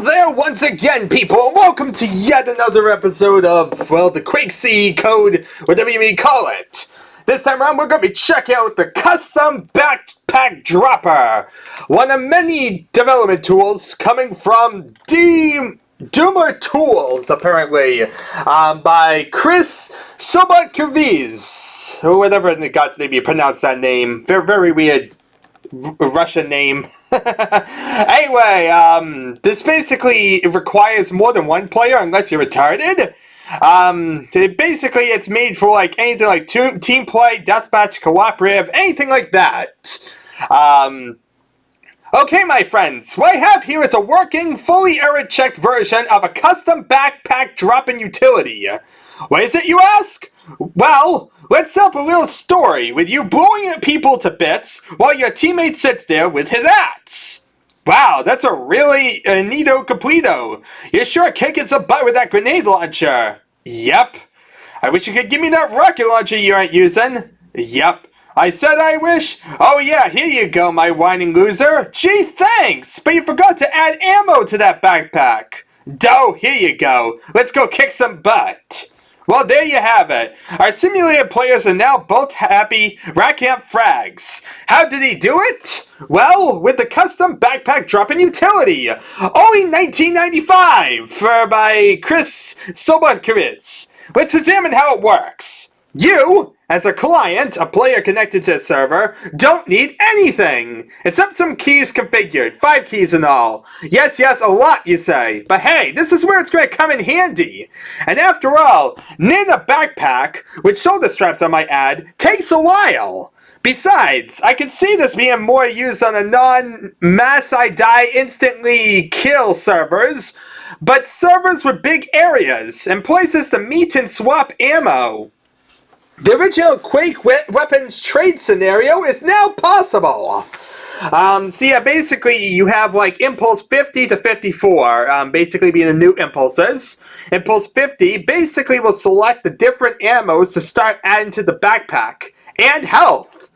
Hello there once again, people, and welcome to yet another episode of, well, the Quake C code, whatever you may call it. This time around, we're going to be checking out the Custom Backpack Dropper, one of many development tools coming from Doomer Tools, apparently, by Chris Sobotkiviz, or whatever in the God's name you pronounce that name. Very, very weird Russian name. Anyway, this basically requires more than one player unless you're retarded. Basically, it's made for like anything like team play, deathmatch, cooperative, anything like that. Okay, my friends, what I have here is a working, fully error-checked version of a custom backpack drop-in utility. What is it, you ask? Well, let's set up a little story with you blowing at people to bits while your teammate sits there with his axe. Wow, that's a really neato completo. You're sure kicking some butt with that grenade launcher. Yep. I wish you could give me that rocket launcher you aren't using. Yep. I said I wish. Oh yeah, here you go, my whining loser. Gee, thanks, but you forgot to add ammo to that backpack. Doh, here you go. Let's go kick some butt. Well, there you have it. Our simulated players are now both happy, racking up frags. How did he do it? Well, with the custom backpack drop-in utility. Only $19.95 by Chris Sobotkiviz. Let's examine how it works. You, as a client, a player connected to a server, don't need anything, except some keys configured, 5 keys in all. Yes, a lot, you say, but hey, this is where it's going to come in handy. And after all, knitting a backpack, with shoulder straps I might add, takes a while. Besides, I can see this being more used on a non-mass I die instantly kill servers, but servers with big areas, and places to meet and swap ammo. The original Quake weapons trade scenario is now possible. So yeah, basically you have like Impulse 50 to 54, basically being the new impulses. Impulse 50 basically will select the different ammos to start adding to the backpack, and health.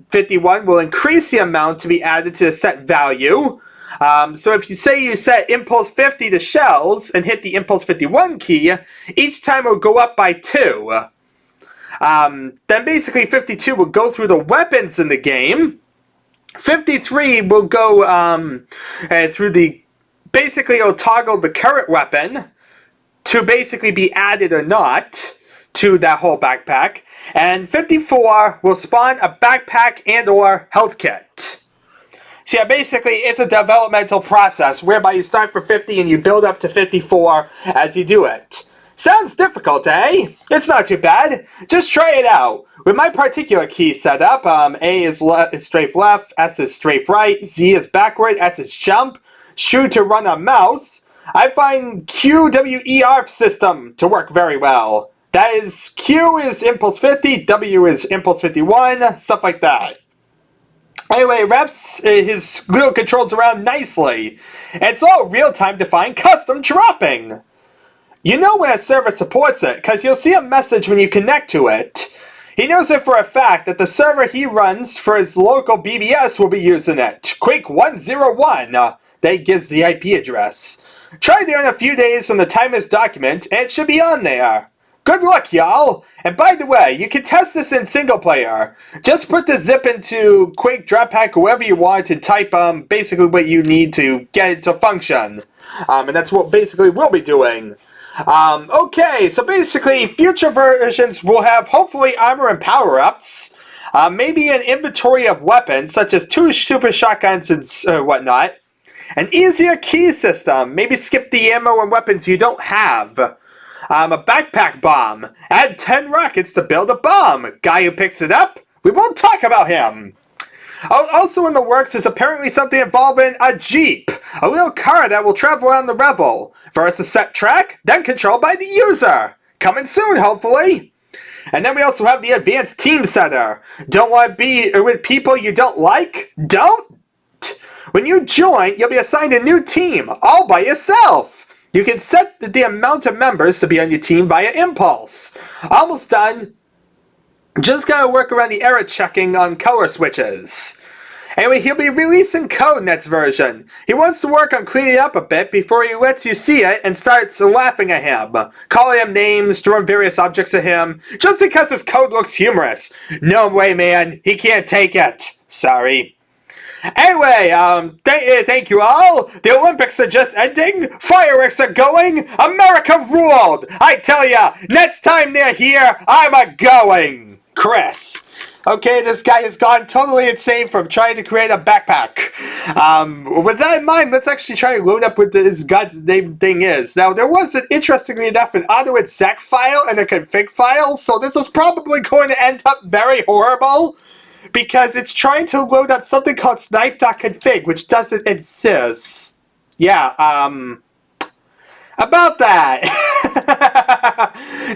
51 will increase the amount to be added to the set value. So if you say you set Impulse 50 to shells and hit the Impulse 51 key, each time it will go up by 2. Then basically 52 will go through the weapons in the game. 53 will go through the... Basically it'll toggle the current weapon to basically be added or not to that whole backpack. And 54 will spawn a backpack and or health kit. So yeah, basically it's a developmental process whereby you start for 50 and you build up to 54 as you do it. Sounds difficult, eh? It's not too bad. Just try it out. With my particular key setup, A is strafe left, S is strafe right, Z is backward, S is jump, Q to run a mouse, I find QWER system to work very well. That is, Q is Impulse 50, W is Impulse 51, stuff like that. Anyway, it wraps his little controls around nicely. And it's all real-time defined custom dropping. You know when a server supports it, because you'll see a message when you connect to it. He knows it for a fact that the server he runs for his local BBS will be using it. Quake 101, that gives the IP address. Try there in a few days from the time is document, and it should be on there. Good luck, y'all! And by the way, you can test this in single player. Just put the zip into Quake Droppack whoever you want and type basically what you need to get it to function. And that's what basically we'll be doing. Okay, so basically future versions will have hopefully armor and power-ups, maybe an inventory of weapons such as 2 super shotguns and whatnot, an easier key system, maybe skip the ammo and weapons you don't have, a backpack bomb, add 10 rockets to build a bomb, guy who picks it up, we won't talk about him. Also in the works is apparently something involving a Jeep, a little car that will travel around the level. First a set track, then controlled by the user. Coming soon, hopefully. And then we also have the advanced team setter. Don't want to be with people you don't like? Don't? When you join, you'll be assigned a new team, all by yourself. You can set the amount of members to be on your team via impulse. Almost done. Just gotta work around the error checking on color switches. Anyway, he'll be releasing code next version. He wants to work on cleaning up a bit before he lets you see it and starts laughing at him, calling him names, throwing various objects at him, just because his code looks humorous. No way, man. He can't take it. Sorry. Anyway, thank you all. The Olympics are just ending. Fireworks are going. America ruled. I tell ya, next time they're here, I'm a-going. Chris. Okay, this guy has gone totally insane from trying to create a backpack. With that in mind, let's actually try to load up what this God's name thing is. Now, there was, interestingly enough, an auto-exec file and a config file, so this is probably going to end up very horrible, because it's trying to load up something called snipe.config, which doesn't exist. Yeah, about that.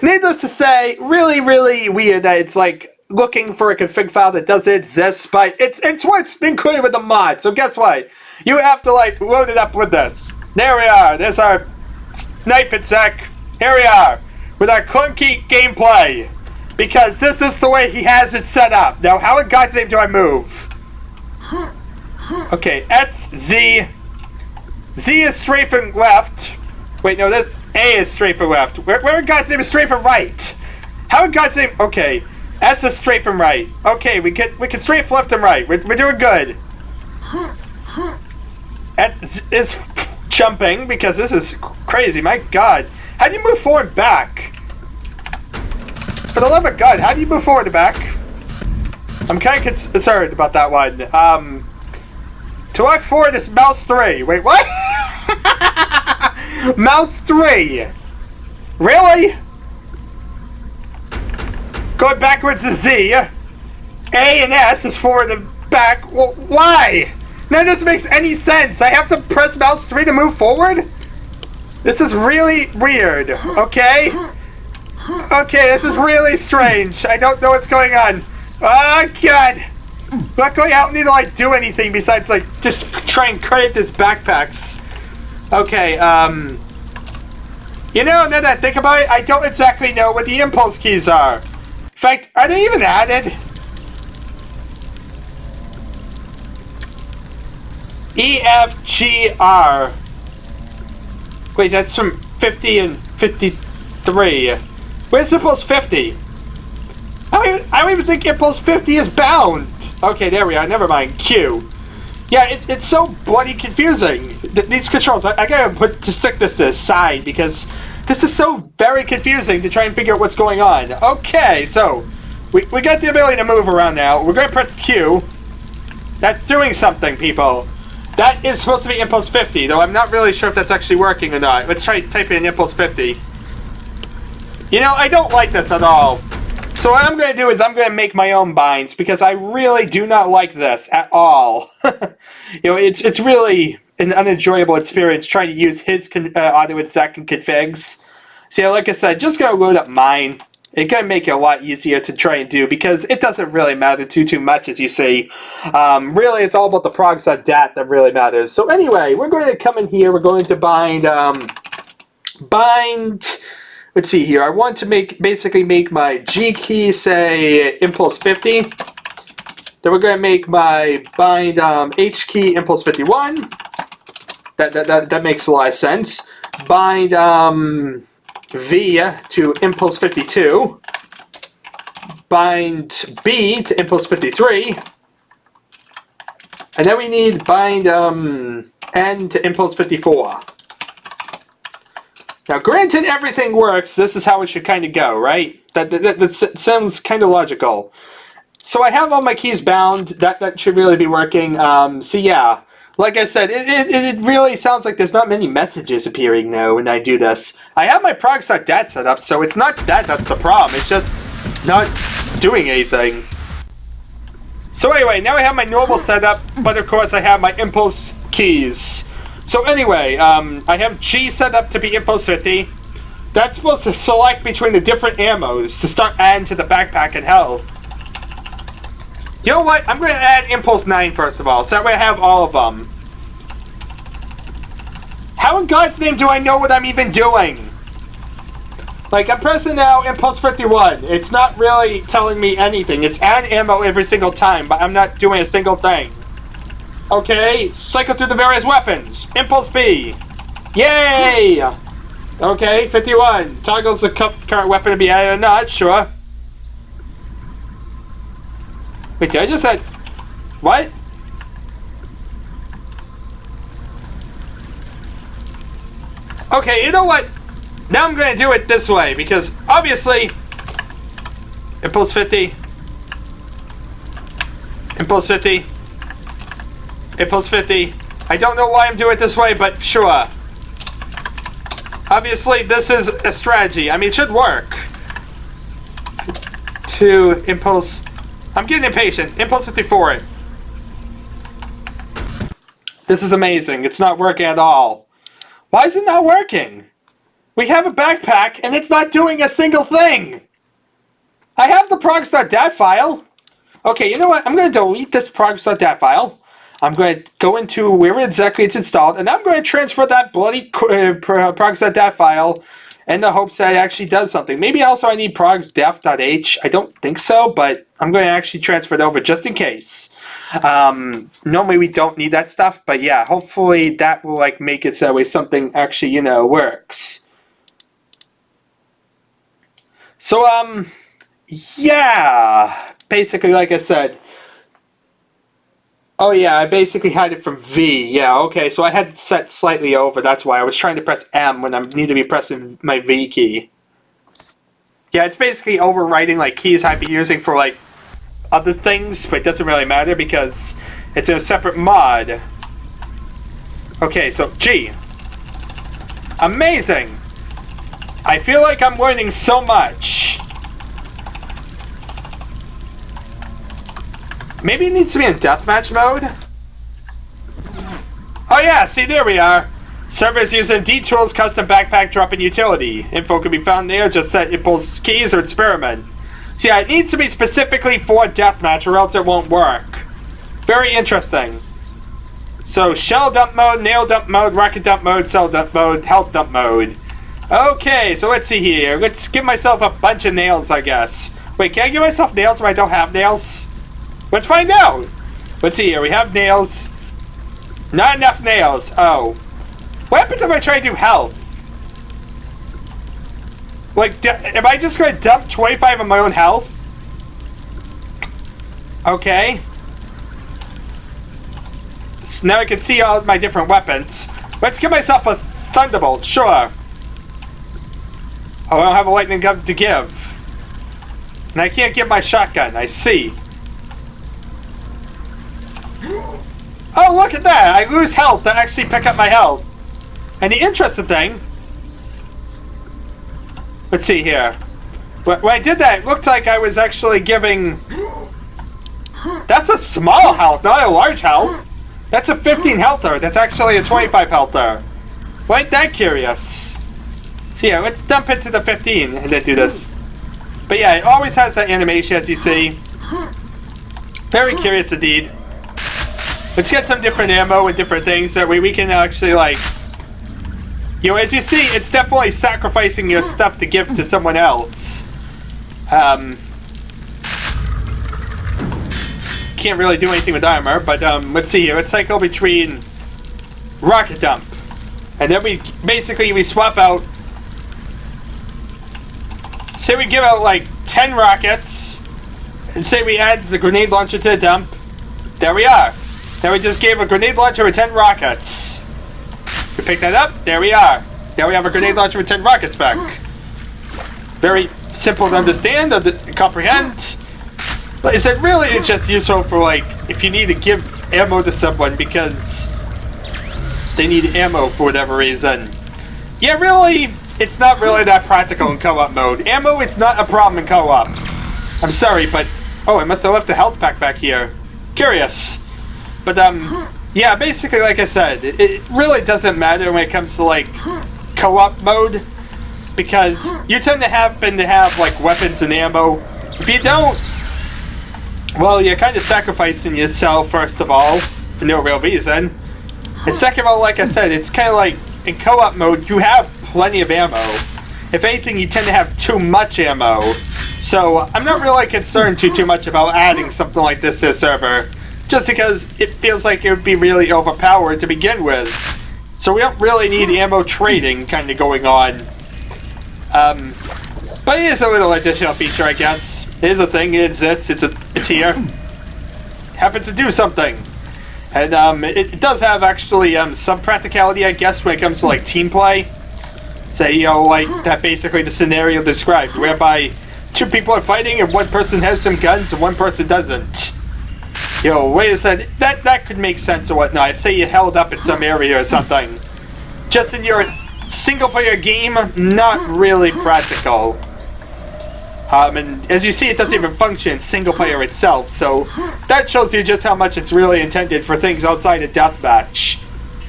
Needless to say, really, really weird that it's like looking for a config file that doesn't exist, but it's what's included with the mod. So guess what? You have to like load it up with this. There we are. There's our snipe exec. Here we are with our clunky gameplay, because this is the way he has it set up. Now, how in God's name do I move? Okay, X, Z. Z is straight from left. Wait, no, this A is straight from left. Where in God's name is straight from right? How in God's name? Okay, S is straight from right. Okay, we can straight from left and right. We're doing good. X is jumping because this is crazy. My God, how do you move forward and back? For the love of God, how do you move forward and back? I'm kind of concerned about that one. To walk forward is mouse 3. Wait, what? Mouse 3. Really? Going backwards is Z. A and S is forward and back. Well, why? None of this makes any sense. I have to press mouse 3 to move forward? This is really weird, okay? Okay, this is really strange. I don't know what's going on. Oh, God. Luckily, I don't need to, like, do anything besides, like, just try and create this backpacks. Okay, you know, now that I think about it, I don't exactly know what the impulse keys are. In fact, are they even added? E, F, G, R. Wait, that's from 50 and 53. Where's Impulse 50? I don't even think Impulse 50 is bound. Okay, there we are. Never mind. Q. Yeah, it's so bloody confusing. These controls, I gotta stick this to the side because this is so very confusing to try and figure out what's going on. Okay, so we got the ability to move around now. We're gonna press Q. That's doing something, people. That is supposed to be Impulse 50, though I'm not really sure if that's actually working or not. Let's try typing in Impulse 50. You know, I don't like this at all. So what I'm going to do is I'm going to make my own binds, because I really do not like this at all. You know, it's really an unenjoyable experience trying to use his auto-exec and configs. So yeah, like I said, just going to load up mine. It's going to make it a lot easier to try and do, because it doesn't really matter too much, as you see. Really, it's all about the progs.dat that really matters. So anyway, we're going to come in here. We're going to bind... Let's see here. I want to basically make my G key say Impulse 50. Then we're going to make my bind H key Impulse 51. That makes a lot of sense. Bind V to Impulse 52. Bind B to Impulse 53. And then we need bind N to Impulse 54. Now, granted everything works, this is how it should kind of go, right? That sounds kind of logical. So I have all my keys bound. That should really be working. So yeah, like I said, it really sounds like there's not many messages appearing now when I do this. I have my progs.dat set up, so it's not that's the problem. It's just not doing anything. So anyway, now I have my normal setup, but of course I have my impulse keys. So anyway, I have G set up to be Impulse 50. That's supposed to select between the different ammos to start adding to the backpack and health. You know what? I'm going to add Impulse 9 first of all, so that way I have all of them. How in God's name do I know what I'm even doing? Like, I'm pressing now Impulse 51. It's not really telling me anything. It's add ammo every single time, but I'm not doing a single thing. Okay, cycle through the various weapons. Impulse B. Yay! Okay, 51. Toggles the current weapon to be added or not, sure. Wait, did I just add... What? Okay, you know what? Now I'm going to do it this way, because obviously... Impulse 50. Impulse 50. Impulse 50. I don't know why I'm doing it this way, but sure. Obviously, this is a strategy. I mean, it should work. To impulse... I'm getting impatient. Impulse 54. This is amazing. It's not working at all. Why is it not working? We have a backpack, and it's not doing a single thing! I have the progs.dat file. Okay, you know what? I'm going to delete this progs.dat file. I'm going to go into where exactly it's installed, and I'm going to transfer that bloody progs.dat file in the hopes that it actually does something. Maybe also I need progs.def.h. I don't think so, but I'm going to actually transfer it over just in case. Normally we don't need that stuff, but yeah, hopefully that will like make it so that way something actually, you know, works. So, yeah, basically, like I said, oh yeah, I basically had it from V. Yeah, okay, so I had it set slightly over. That's why I was trying to press M when I need to be pressing my V key. Yeah, it's basically overwriting like keys I'd be using for like other things, but it doesn't really matter because it's in a separate mod. Okay, so G. Amazing! I feel like I'm learning so much. Maybe it needs to be in deathmatch mode? Oh yeah, see there we are. Servers using D-Tools custom backpack dropping utility. Info can be found there, just set impulse keys or experiment. So yeah, it needs to be specifically for deathmatch or else it won't work. Very interesting. So shell dump mode, nail dump mode, rocket dump mode, cell dump mode, health dump mode. Okay, so let's see here. Let's give myself a bunch of nails, I guess. Wait, can I give myself nails when I don't have nails? Let's find out! Let's see here, we have nails. Not enough nails. Oh. What happens if I try to do health? Like, am I just going to dump 25 of my own health? Okay. So now I can see all my different weapons. Let's give myself a thunderbolt, sure. Oh, I don't have a lightning gun to give. And I can't give my shotgun, I see. Oh, look at that! I lose health to actually pick up my health. And the interesting thing... Let's see here. When I did that, it looked like I was actually giving... That's a small health, not a large health. That's a 15 healther. That's actually a 25 healther. Why ain't that curious? So yeah, let's dump into the 15 and then do this. But yeah, it always has that animation as you see. Very curious indeed. Let's get some different ammo and different things so that way we can actually like... You know, as you see, it's definitely sacrificing your stuff to give to someone else. Can't really do anything with armor, but let's see here. Let's cycle between rocket dump. And then we swap out... Say we give out like 10 rockets. And say we add the grenade launcher to the dump. There we are. Now we just gave a grenade launcher with 10 rockets. We pick that up. There we are. Now we have a grenade launcher with 10 rockets back. Very simple to understand and comprehend. But is it really it's just useful for like if you need to give ammo to someone because they need ammo for whatever reason? Yeah, really, it's not really that practical in co-op mode. Ammo is not a problem in co-op. I'm sorry, but oh, I must have left the health pack back here. Curious. But yeah, basically, like I said, it really doesn't matter when it comes to like co-op mode because you tend to happen to have like weapons and ammo. If you don't, well, you're kind of sacrificing yourself first of all for no real reason, and second of all, like I said, it's kind of like in co-op mode you have plenty of ammo. If anything, you tend to have too much ammo. So I'm not really concerned too much about adding something like this to the server. just because it feels like it would be really overpowered to begin with. So we don't really need ammo trading kind of going on. But it is a little additional feature, I guess. It is a thing, it exists, it's here. Happens to do something. And it does have actually some practicality, I guess, when it comes to like team play. Say, you know, like that basically the scenario described, whereby two people are fighting and one person has some guns and one person doesn't. You know, wait a second, that could make sense or whatnot. Say you held up in some area or something. Just in your single-player game, not really practical. And as you see, it doesn't even function single-player itself, so that shows you just how much it's really intended for things outside of deathmatch.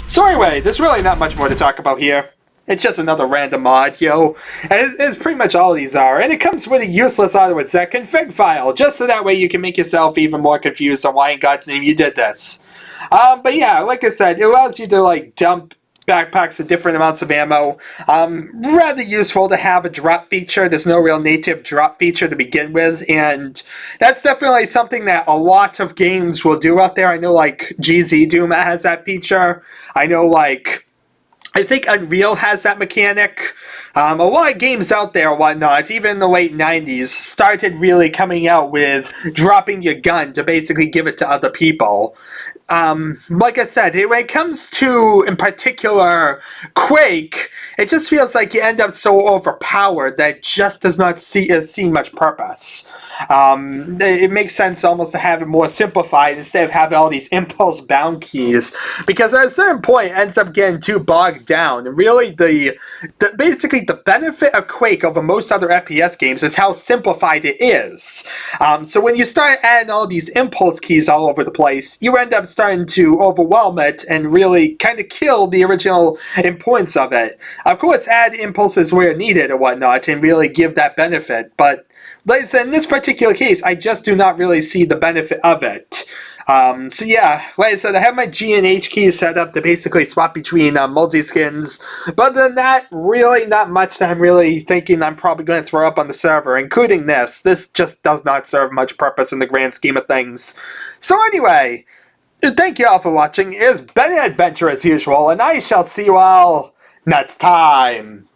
So anyway, there's really not much more to talk about here. It's just another random mod, yo. As pretty much all these are. And it comes with a useless auto-exec config file, just so that way you can make yourself even more confused on why in God's name you did this. But yeah, like I said, it allows you to like dump backpacks with different amounts of ammo. Rather useful to have a drop feature. There's no real native drop feature to begin with, and that's definitely something that a lot of games will do out there. I know like GZ Doom has that feature. I know like I think Unreal has that mechanic. A lot of games out there and whatnot, even in the late 90s, started really coming out with dropping your gun to basically give it to other people. Like I said, when it comes to, in particular, Quake, it just feels like you end up so overpowered that it just does not see much purpose. It makes sense almost to have it more simplified instead of having all these impulse bound keys, because at a certain point it ends up getting too bogged down. And really, basically the benefit of Quake over most other FPS games is how simplified it is. So when you start adding all these impulse keys all over the place, you end up starting to overwhelm it and really kind of kill the original importance of it. Of course, add impulses where needed or whatnot and really give that benefit, but like I said, in this particular case, I just do not really see the benefit of it. So yeah, like I said, I have my G and H keys set up to basically swap between multi-skins, but other than that, really not much that I'm really thinking I'm probably going to throw up on the server, including this. This just does not serve much purpose in the grand scheme of things. So anyway, thank you all for watching. It has been an adventure as usual, and I shall see you all next time.